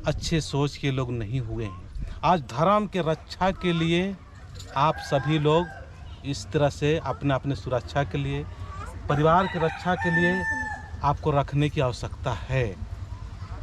अच्छे सोच के लोग नहीं हुए हैं। आज धर्म के रक्षा के लिए आप सभी लोग इस तरह से अपने अपने सुरक्षा के लिए, परिवार की रक्षा के लिए आपको रखने की आवश्यकता है,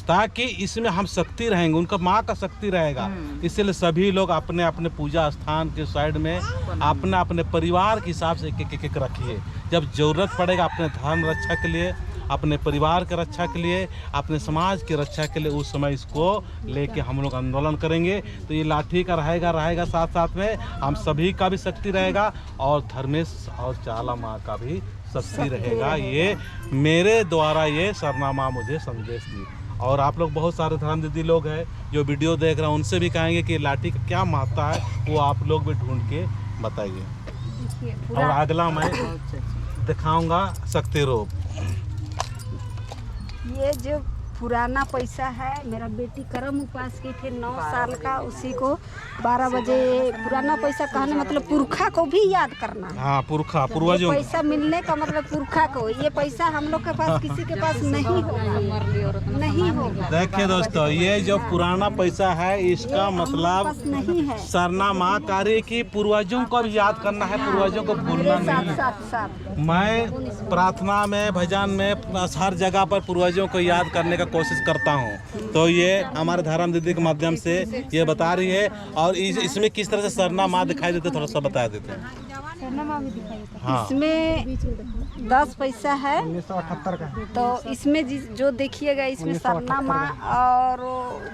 ताकि इसमें हम शक्ति रहेंगे, उनका माँ का शक्ति रहेगा। इसलिए सभी लोग अपने अपने पूजा स्थान के साइड में अपने अपने परिवार के हिसाब से एक रखिए। जब ज़रूरत पड़ेगा अपने धर्म रक्षा के लिए, अपने परिवार की रक्षा के लिए, अपने समाज की रक्षा के लिए, उस समय इसको लेके हम लोग आंदोलन करेंगे। तो ये लाठी का रहेगा साथ साथ में हम सभी का भी शक्ति रहेगा और धर्मेश और चाला माँ का भी शक्ति रहेगा। ये मेरे द्वारा ये सरना माँ मुझे संदेश दी। और आप लोग बहुत सारे धर्म दीदी लोग हैं जो वीडियो देख रहे हैं, उनसे भी कहेंगे कि लाठी का क्या महत्ता है, वो आप लोग भी ढूंढ के बताइए। और अगला मैं दिखाऊंगा शक्ति रूप। ये जो पुराना पैसा है, मेरा बेटी करम उपास की थी 9 साल का, उसी को 12 बजे पुराना पैसा कहने मतलब पुरखा को भी याद करना है। हाँ, पुरखा पूर्वजों पैसा मिलने का मतलब पुरखा को। ये पैसा हम लोग के पास किसी के पास नहीं होगा। देखिए दोस्तों, ये जो पुराना पैसा है इसका मतलब नहीं है। सरना माँ कार्य की पूर्वजों को भी याद करना है, पूर्वजों को भूलना नहीं है। मैं प्रार्थना में, भजन में, हर जगह पर पूर्वजों को याद करने का कोशिश करता हूँ। तो ये हमारे धर्म दीदी के माध्यम से ये बता रही है। और इसमें किस तरह से सरना माँ दिखाई देते, थोड़ा सा बता देते हैं। सरना माँ भी दिखाई देता है। हाँ। इसमें 10 पैसा है 1978 का। तो इसमें जो देखिएगा इसमें सरना माँ और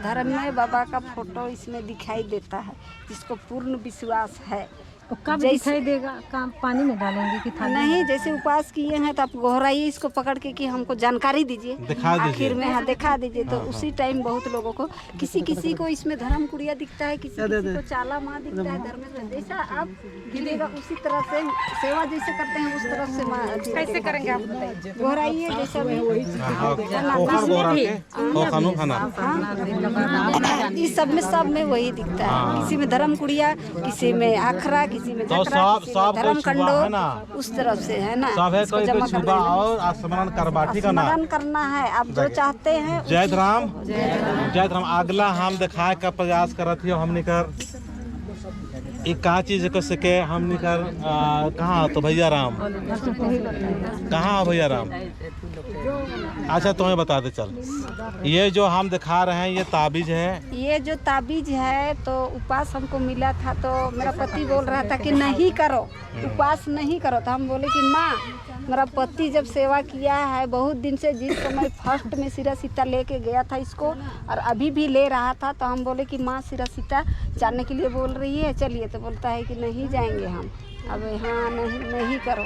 धर्म में बाबा का फोटो इसमें दिखाई देता है, जिसको पूर्ण विश्वास है। तो कब दिखाई देगा? काम पानी में डालेंगे कि थाली नहीं, जैसे उपास किए हैं तो आप गोहराइए इसको पकड़ के कि हमको जानकारी दीजिए, आखिर में हाँ दिखा दीजिए। तो उसी टाइम बहुत लोगों को, किसी को इसमें धर्म कुड़िया दिखता है, किसी को चाला माँ दिखता है। धर्म जैसा आप गिरेगा उसी तरह से, सेवा जैसे करते हैं उस तरफ से माँ कैसे करेंगे आप बताइए। गोहराइए जैसा भी, इस सब में वही दिखता है। किसी में धर्म कुड़िया, किसी में आखरा, किसी में तो सब धर्म कंडो, उस तरफ से है ना। सब है कोई छुपा और स्मरण करवा, ठीक है ना। स्मरण करना है आप जो चाहते हैं। जय राम, जय राम। अगला हम दिखाए का प्रयास करत हियो। हमने कर एक कहा चीज को सके हमने कर कहाँ तो भैया राम, कहाँ भैया राम? अच्छा तुम्हें बता दे चल। ये जो हम दिखा रहे हैं ये ताबीज है। ये जो ताबीज है तो उपास हमको मिला था, तो मेरा पति बोल रहा था कि नहीं करो, उपास नहीं करो। तो हम बोले कि माँ, मेरा पति जब सेवा किया है बहुत दिन से, जिस समय फर्स्ट में सिरा सीता लेके गया था इसको और अभी भी ले रहा था, तो हम बोले कि माँ सिरा सीता जाने के लिए बोल रही है, चलिए। तो बोलता है कि नहीं जाएंगे हम। अब हाँ नहीं करो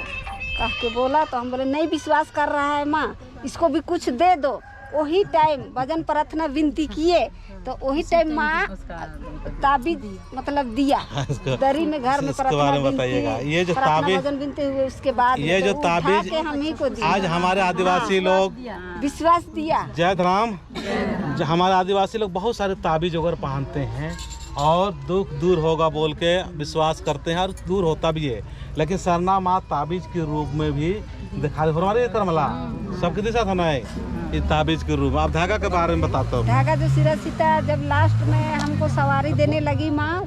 कह के बोला, तो हम बोले नहीं विश्वास कर रहा है माँ, इसको भी कुछ दे दो। वही टाइम भजन प्रार्थना विनती किए तो वही टाइम माँ ताबीज मतलब दिया। दरी में घर में प्रार्थना बताइएगा। ये जो ताबीज भजन विनती हुए उसके बाद ये जो ताबीज हम ही को दिया। आज हमारे आदिवासी लोग विश्वास दिया। जय राम। हमारे आदिवासी लोग बहुत सारे ताबीज वगैरह पहनते हैं और दुख दूर होगा बोल के विश्वास करते हैं और दूर होता भी है। लेकिन सरना माँ ताबीज के रूप में भी दिखा रही हमारे करमला सबके दिशा था ना ये ताबीज के रूप। आप धागा के बारे में बताता हूँ। धागा जो सिरा सीता जब लास्ट में हमको सवारी देने लगी माँ,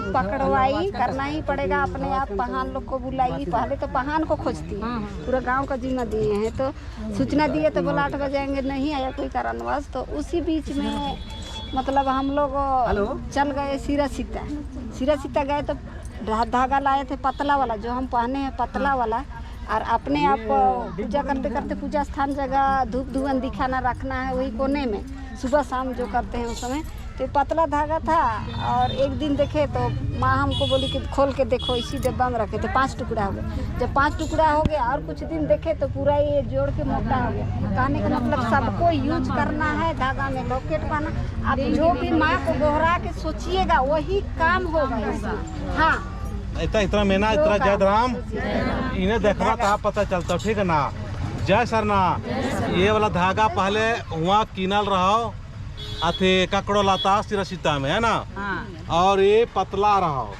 पकड़वाई, करना ही पड़ेगा अपने आप। पहान लोग को बुलाई, पहले तो पहान को खोजती, पूरा गांव का जिम्मा दिए हैं। तो सूचना दिए तो बोला 8 बजे आएंगे, नहीं आया कोई कारणवश। तो उसी बीच में मतलब हम लोग चल गए सिरा सीता गए तो धागा लाए थे पतला वाला, जो हम पहने हैं पतला वाला। और अपने आप पूजा करते करते पूजा स्थान जगह धूप धुआं दिखाना रखना है वही कोने में, सुबह शाम जो करते हैं उस समय। तो पतला धागा था और एक दिन देखे तो माँ हमको बोली कि खोल के देखो, इसी डिब्बा में रखे थे। 5 टुकड़ा हो गया। जब 5 टुकड़ा हो गया और कुछ दिन देखे तो पूरा ये जोड़ के मोटा हो गया। कहने का मतलब सबको यूज करना है, धागा में लॉकेट पाना। आप जो भी माँ को दोहरा के सोचिएगा वही काम होगा। हाँ, इतना मेहनत, इतना जय राम। इन्हें देखना था पता चलता, ठीक है ना। जय सरना। ये वाला धागा पहले वहाँ कीनल रहो अथे ककड़ो लाता सिरा सीता में, है ना। और ये पतला रहो।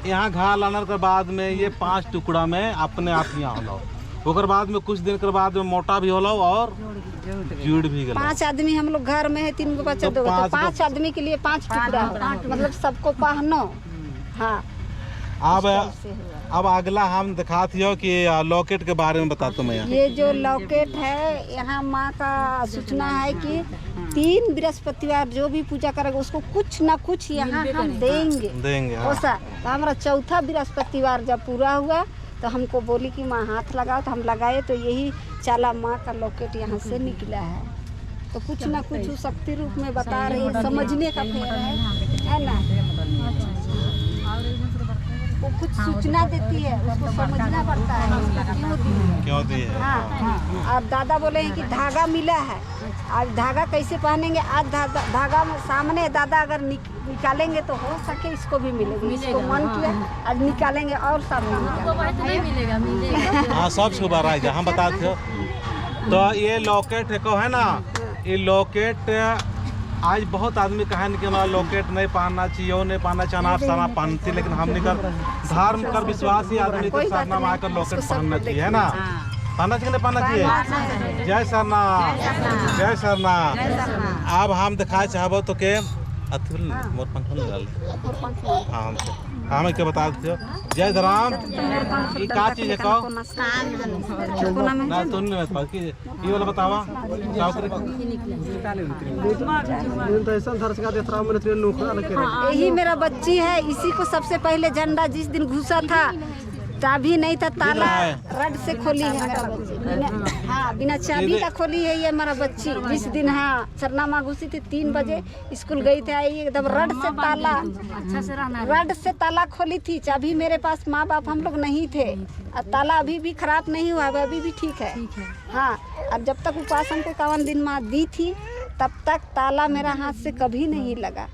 यहाँ घा लाने के बाद में ये 5 टुकड़ा में अपने आप यहाँ हो। ओकर बाद में कुछ दिन के बाद में मोटा भी होला और जुड़ भी गया। 5 आदमी हम लोग घर में है, 3 गो बच्चा, तो 2 पाँच 5 आदमी के लिए 5 टुकड़ा हो, मतलब सबको पहनो। हाँ अब अगला हम दिखाती हो कि लॉकेट के बारे में बता तुम्हें। ये जो लॉकेट है, यहाँ माँ का सूचना है कि 3 बृहस्पतिवार जो भी पूजा करेगा उसको कुछ ना कुछ यहाँ हम देंगे। हाँ। ऐसा तो हमारा चौथा बृहस्पतिवार जब पूरा हुआ तो हमको बोली कि माँ हाथ लगाओ, तो हम लगाए तो यही चाला माँ का लॉकेट यहाँ से निकला है। तो कुछ ना कुछ शक्ति रूप में बता रही है, समझने का फेर है ना। वो कुछ सूचना देती है, उसको समझना पड़ता है क्यों दी है। हाँ। और दादा बोले हैं कि धागा मिला है, आज धागा कैसे पहनेंगे। आज धागा में सामने दादा अगर निकालेंगे तो हो सके इसको भी मिलेगा, इसको मन किया आज निकालेंगे और सामने मिलेगा। हाँ सब सुबह आएगा, हम बताते हो। तो ये लॉकेट है ना, ये लॉकेट आज बहुत आदमी कहा कि हमारा लॉकेट नहीं पहनना चाहिए, वो नहीं पहनना चाहिए, आप सारा पहनती, लेकिन हम नहीं कर धर्म कर विश्वास ही आदमी को सारना में आकर लॉकेट पहनना चाहिए, है ना। पहनना चाहिए, पहनना चाहिए। जय सरना, जय सरना। अब हम दिखाए चाहबो तो के मोर पंख हाँ हमें क्या बता देते हो। जय धराम, ये क्या चीज है कहो ना, तुम नहीं बता कि ये वाला बतावा यही मेरा बच्ची है। इसी को सबसे पहले झंडा जिस दिन घुसा था चाबी नहीं था, ताला रड से खोली है मेरा बच्ची। हाँ बिना चाबी का खोली है ये मेरा बच्ची। जिस दिन हाँ सरना माँ घुसी थी 3 बजे स्कूल गई थी, आई एकदम रड से ताला, रड से ताला खोली थी। चाबी मेरे पास माँ बाप हम लोग नहीं थे, और ताला अभी भी खराब नहीं हुआ, अभी भी ठीक है। हाँ और जब तक उपासन को 51 दिन माँ दी थी तब तक ताला मेरा हाथ से कभी नहीं लगा।